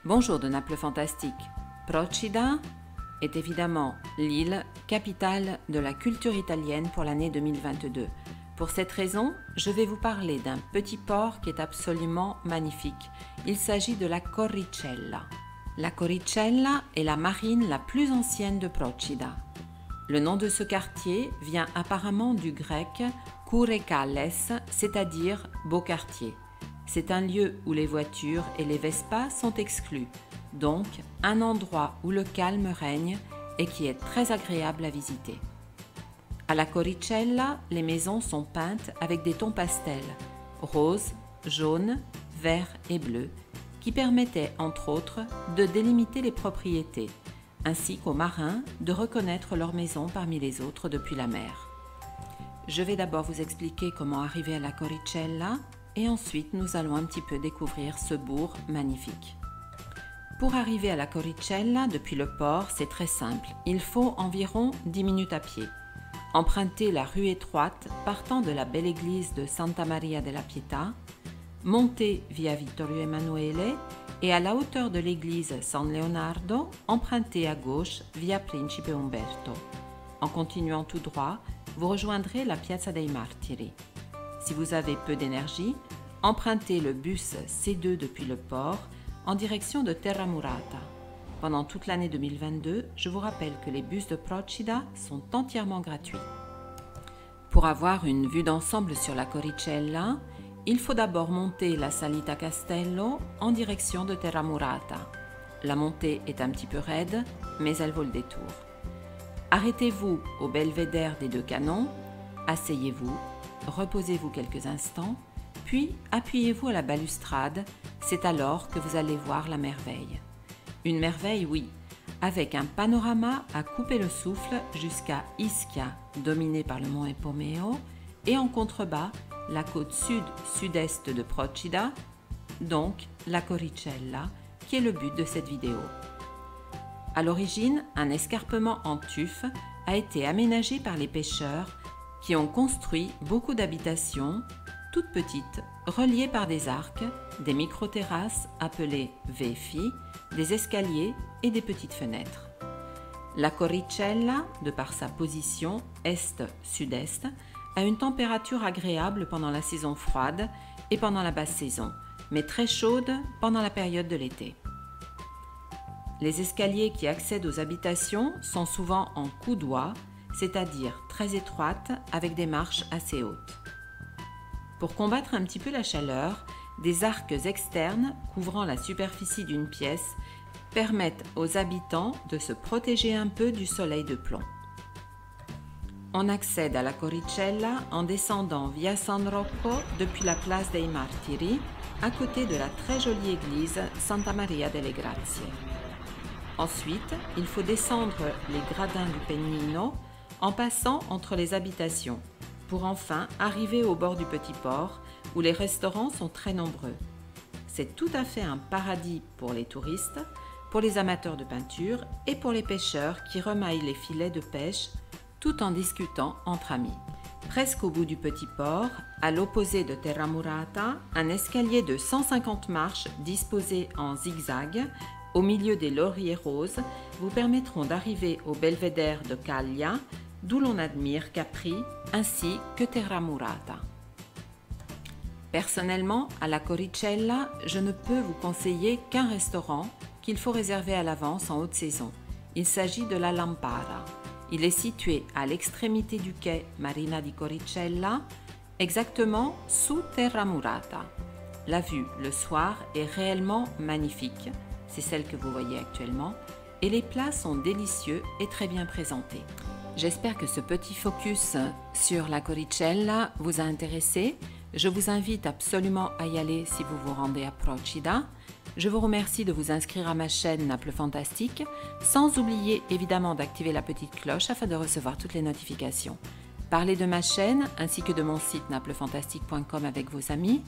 Bonjour de Naples fantastique. Procida est évidemment l'île capitale de la culture italienne pour l'année 2022. Pour cette raison, je vais vous parler d'un petit port qui est absolument magnifique. Il s'agit de la Corricella. La Corricella est la marine la plus ancienne de Procida. Le nom de ce quartier vient apparemment du grec Kourekales, c'est-à-dire beau quartier. C'est un lieu où les voitures et les Vespas sont exclus, donc un endroit où le calme règne et qui est très agréable à visiter. À la Corricella, les maisons sont peintes avec des tons pastels, rose, jaune, vert et bleu, qui permettaient entre autres de délimiter les propriétés, ainsi qu'aux marins de reconnaître leur maison parmi les autres depuis la mer. Je vais d'abord vous expliquer comment arriver à la Corricella et ensuite nous allons un petit peu découvrir ce bourg magnifique. Pour arriver à la Corricella depuis le port, c'est très simple. Il faut environ 10 minutes à pied. Empruntez la rue étroite partant de la belle église de Santa Maria della Pietà, montez via Vittorio Emanuele et à la hauteur de l'église San Leonardo, empruntez à gauche via Principe Umberto. En continuant tout droit, vous rejoindrez la Piazza dei Martiri. Si vous avez peu d'énergie, empruntez le bus C2 depuis le port en direction de Terra Murata. Pendant toute l'année 2022, je vous rappelle que les bus de Procida sont entièrement gratuits. Pour avoir une vue d'ensemble sur la Corricella, il faut d'abord monter la Salita Castello en direction de Terra Murata. La montée est un petit peu raide, mais elle vaut le détour. Arrêtez-vous au belvédère des deux canons, asseyez-vous, reposez-vous quelques instants, puis appuyez-vous à la balustrade, c'est alors que vous allez voir la merveille. Une merveille, oui, avec un panorama à couper le souffle jusqu'à Ischia, dominée par le mont Epomeo, et en contrebas, la côte sud-sud-est de Procida, donc la Corricella, qui est le but de cette vidéo. À l'origine, un escarpement en tuf a été aménagé par les pêcheurs qui ont construit beaucoup d'habitations, toutes petites, reliées par des arcs, des micro-terrasses appelées vefi, des escaliers et des petites fenêtres. La Corricella, de par sa position est-sud-est, a une température agréable pendant la saison froide et pendant la basse saison, mais très chaude pendant la période de l'été. Les escaliers qui accèdent aux habitations sont souvent en coudoir, c'est-à-dire très étroites avec des marches assez hautes. Pour combattre un petit peu la chaleur, des arcs externes couvrant la superficie d'une pièce permettent aux habitants de se protéger un peu du soleil de plomb. On accède à la Corricella en descendant via San Rocco depuis la place dei Martiri, à côté de la très jolie église Santa Maria delle Grazie. Ensuite, il faut descendre les gradins du Pennino en passant entre les habitations, pour enfin arriver au bord du petit port où les restaurants sont très nombreux. C'est tout à fait un paradis pour les touristes, pour les amateurs de peinture et pour les pêcheurs qui remaillent les filets de pêche tout en discutant entre amis. Presque au bout du petit port, à l'opposé de Terra Murata, un escalier de 150 marches disposé en zigzag au milieu des lauriers roses vous permettront d'arriver au belvédère de Caglia, d'où l'on admire Capri ainsi que Terra Murata. Personnellement, à la Corricella, je ne peux vous conseiller qu'un restaurant qu'il faut réserver à l'avance en haute saison. Il s'agit de la Lampara. Il est situé à l'extrémité du quai Marina di Corricella, exactement sous Terra Murata. La vue le soir est réellement magnifique, c'est celle que vous voyez actuellement, et les plats sont délicieux et très bien présentés. J'espère que ce petit focus sur la Corricella vous a intéressé. Je vous invite absolument à y aller si vous vous rendez à Procida. Je vous remercie de vous inscrire à ma chaîne Naples Fantastique, sans oublier évidemment d'activer la petite cloche afin de recevoir toutes les notifications. Parlez de ma chaîne ainsi que de mon site naplefantastique.com avec vos amis.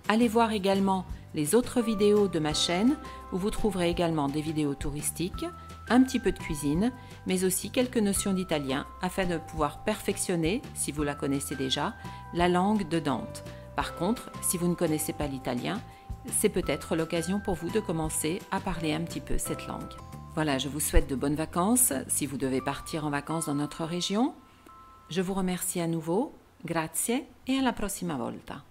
Allez voir également les autres vidéos de ma chaîne où vous trouverez également des vidéos touristiques, un petit peu de cuisine, mais aussi quelques notions d'italien afin de pouvoir perfectionner, si vous la connaissez déjà, la langue de Dante. Par contre, si vous ne connaissez pas l'italien, c'est peut-être l'occasion pour vous de commencer à parler un petit peu cette langue. Voilà, je vous souhaite de bonnes vacances si vous devez partir en vacances dans notre région. Je vous remercie à nouveau, grazie et à la prossima volta.